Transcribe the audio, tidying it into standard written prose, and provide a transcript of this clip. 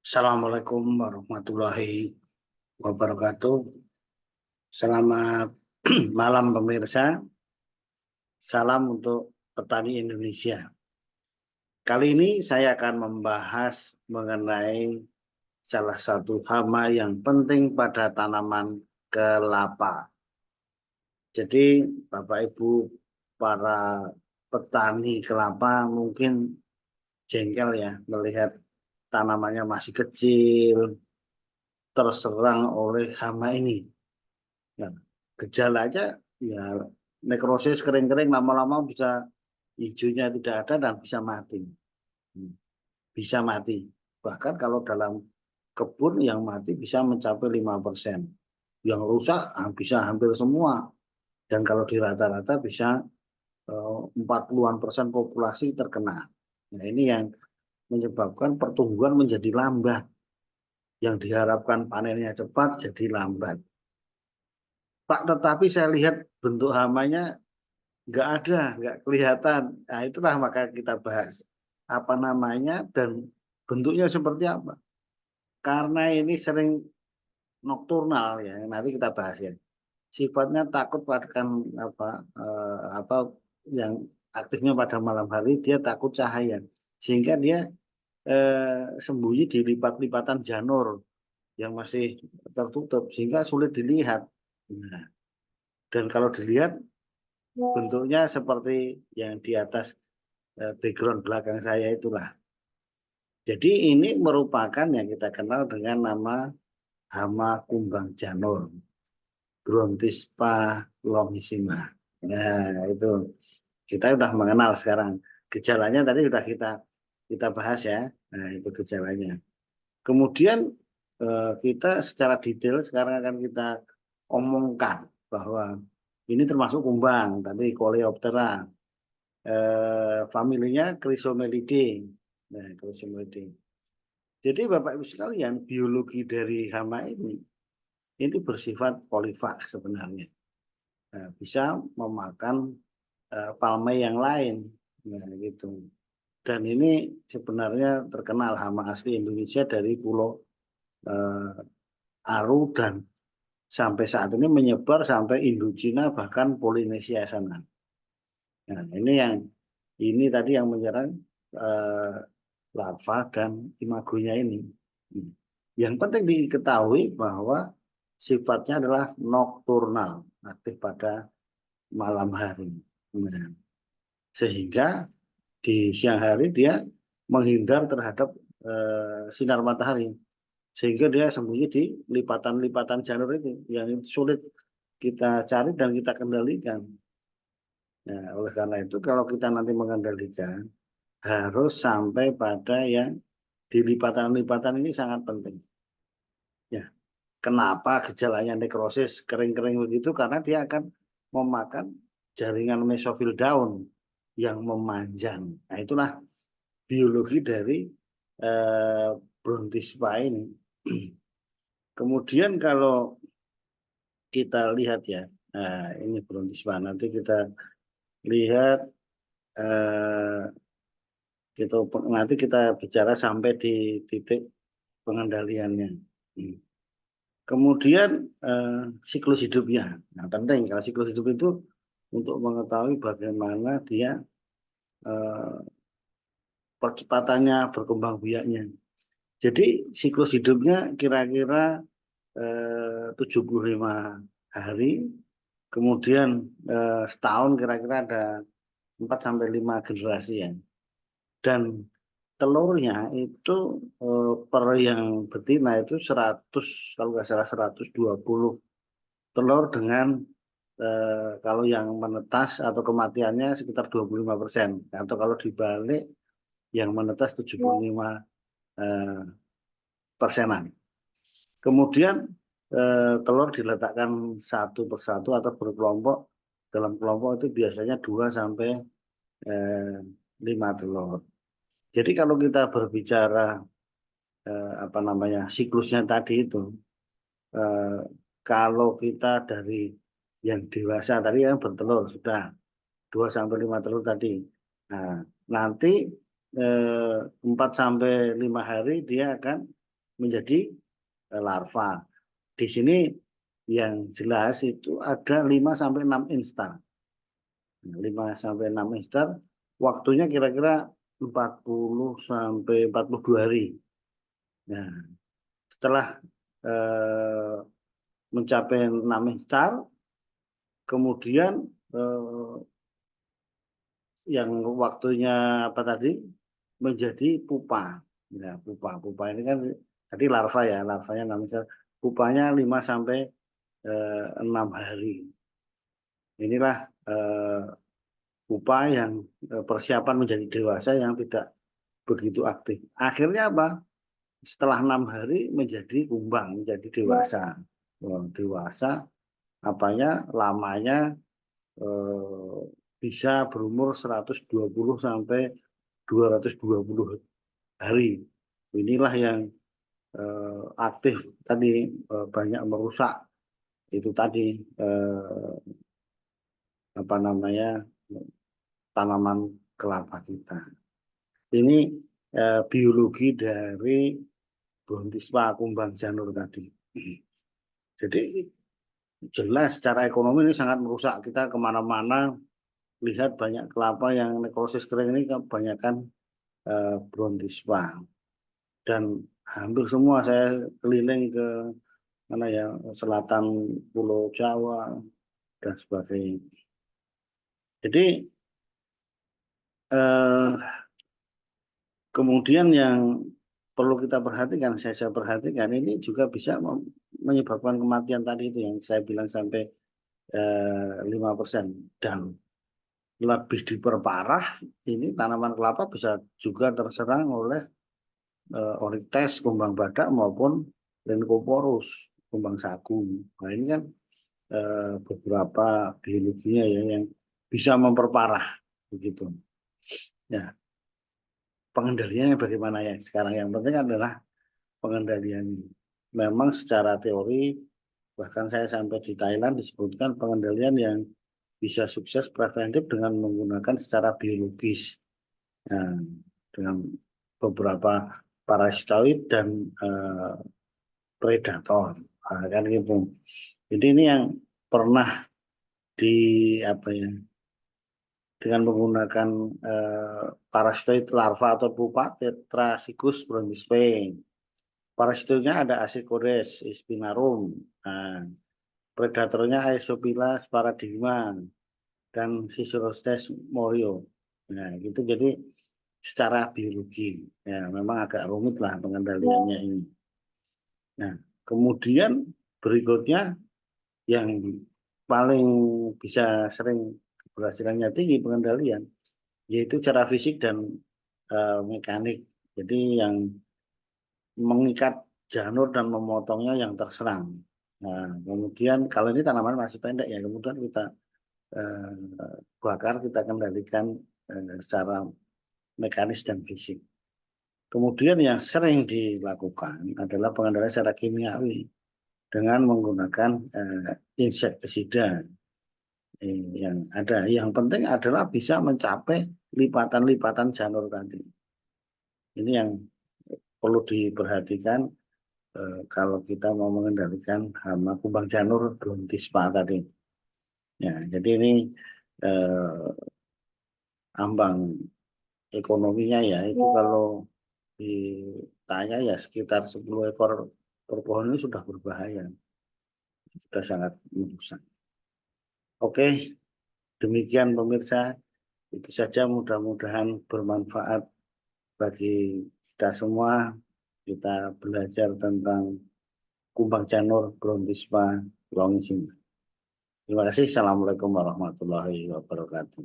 Assalamualaikum warahmatullahi wabarakatuh. Selamat malam pemirsa. Salam untuk petani Indonesia. Kali ini saya akan membahas mengenai salah satu hama yang penting pada tanaman kelapa. Jadi Bapak Ibu para petani kelapa mungkin jengkel ya melihat tanamannya masih kecil terserang oleh hama ini. Nah, gejalanya ya nekrosis kering-kering lama-lama bisa hijaunya tidak ada dan bisa mati. Bisa mati. Bahkan kalau dalam kebun yang mati bisa mencapai 5%. Yang rusak bisa hampir semua. Dan kalau di rata-rata bisa 40-an% populasi terkena. Nah, ini yang menyebabkan pertumbuhan menjadi lambat. Yang diharapkan panennya cepat jadi lambat. Pak, tetapi saya lihat bentuk hamanya nggak ada, nggak kelihatan. Nah, itulah maka kita bahas apa namanya dan bentuknya seperti apa. Karena ini sering nokturnal ya, nanti kita bahas ya. Sifatnya takut pada apa yang aktifnya pada malam hari, dia takut cahaya, sehingga dia sembunyi di lipat-lipatan janur yang masih tertutup, sehingga sulit dilihat. Nah, dan kalau dilihat bentuknya seperti yang di atas background belakang saya itulah. Jadi ini merupakan yang kita kenal dengan nama hama kumbang janur, Brontispa longissima. Nah, itu kita sudah mengenal sekarang. Gejalanya tadi sudah kita bahas ya. Nah, itu gejalanya. Kemudian kita secara detail sekarang akan kita omongkan bahwa ini termasuk kumbang, tadi Coleoptera. Familinya Chrysomelidae. Nah, Chrysomelidae. Jadi Bapak Ibu sekalian, biologi dari hama ini bersifat polifag sebenarnya. Nah, bisa memakan palme yang lain, nah, gitu. Dan ini sebenarnya terkenal hama asli Indonesia dari Pulau Aru dan sampai saat ini menyebar sampai Indochina bahkan Polinesia sana. Nah, ini tadi yang menyerang larva dan imagonya ini. Yang penting diketahui bahwa sifatnya adalah nokturnal, aktif pada malam hari. Nah, sehingga di siang hari dia menghindar terhadap sinar matahari. Sehingga dia sembunyi di lipatan-lipatan janur itu yang sulit kita cari dan kita kendalikan. Nah, oleh karena itu kalau kita nanti mengendalikan harus sampai pada yang di lipatan-lipatan ini sangat penting. Ya, kenapa gejalanya nekrosis kering-kering begitu? Karena dia akan memakan jaringan mesofil daun yang memanjang. Nah, itulah biologi dari Brontispa ini. Kemudian kalau kita lihat ya, nah ini Brontispa. Nanti kita lihat nanti kita bicara sampai di titik pengendaliannya. Kemudian siklus hidupnya. Nah, penting kalau siklus hidup itu untuk mengetahui bagaimana dia percepatannya berkembang biaknya. Jadi siklus hidupnya kira-kira 75 hari. Kemudian setahun kira-kira ada 4 sampai 5 generasi ya. Dan telurnya itu per yang betina itu 100, kalau nggak salah 120 telur dengan kalau yang menetas atau kematiannya sekitar 25%, atau kalau dibalik yang menetas 75 persenan. Kemudian telur diletakkan satu persatu atau berkelompok. Dalam kelompok itu biasanya 2 sampai 5 telur. Jadi kalau kita berbicara siklusnya tadi itu, kalau kita dari yang dewasa tadi yang bertelur sudah 2 sampai 5 telur tadi. Nah, nanti 4 sampai 5 hari dia akan menjadi larva. Di sini yang jelas itu ada 5-6 instar. 5-6 instar, waktunya kira-kira 40-42 hari. Nah, setelah mencapai 6 instar, kemudian yang waktunya apa tadi menjadi pupa. Ya, pupa ini kan tadi larva ya, larvanya 6 instar, pupanya 5-6 hari. Inilah pupa yang persiapan menjadi dewasa yang tidak begitu aktif. Akhirnya apa? Setelah 6 hari menjadi kumbang, menjadi dewasa. Dewasa, apanya lamanya bisa berumur 120 sampai 220 hari. Inilah yang aktif tadi, banyak merusak itu tadi apa namanya tanaman kelapa kita. Ini biologi dari Brontispa kumbang janur tadi. Jadi jelas secara ekonomi ini sangat merusak. Kita kemana-mana lihat banyak kelapa yang nekrosis kering ini kebanyakan Brontispa. Dan hampir semua saya keliling ke mana ya, selatan Pulau Jawa dan sebagainya. Jadi kemudian yang perlu kita perhatikan, saya perhatikan ini juga bisa menyebabkan kematian tadi itu yang saya bilang sampai 5%, dan lebih diperparah ini tanaman kelapa bisa juga terserang oleh Oryctes kumbang badak maupun Leucoporus kumbang sagu. Nah ini kan beberapa biologinya ya yang bisa memperparah begitu. Ya, pengendaliannya bagaimana ya sekarang? Yang penting adalah pengendalian. Memang secara teori, bahkan saya sampai di Thailand disebutkan pengendalian yang bisa sukses preventif dengan menggunakan secara biologis. Nah, dengan beberapa parasitoid dan predator. Nah, kan gitu. Jadi ini yang pernah di apa ya, dengan menggunakan parasitoid larva atau pupa Tetrasicus brontispae. Parasitoidnya ada Ascodes spinarum, nah, predatornya Aesophyllus paradigma dan Sicerostes morio. Nah, gitu. Jadi secara biologi ya memang agak rumit lah pengendaliannya ini. Nah, kemudian berikutnya yang paling bisa sering keberhasilannya tinggi pengendalian yaitu cara fisik dan mekanik. Jadi yang mengikat janur dan memotongnya yang terserang. Nah, kemudian kalau ini tanaman masih pendek ya, kemudian kita bakar, kita kendalikan secara mekanis dan fisik. Kemudian yang sering dilakukan adalah pengendalian secara kimiawi dengan menggunakan insektisida yang ada. Yang penting adalah bisa mencapai lipatan-lipatan janur tadi. Ini yang perlu diperhatikan kalau kita mau mengendalikan hama kumbang janur Brontispa tadi. Ya, jadi ini ambang ekonominya ya itu kalau ditanya ya sekitar 10 ekor per pohon ini sudah berbahaya, sudah sangat merusak. Oke, demikian pemirsa, itu saja, mudah-mudahan bermanfaat bagi kita semua. Kita belajar tentang kumbang janur Brontispa longissimus. Terima kasih. Assalamualaikum warahmatullahi wabarakatuh.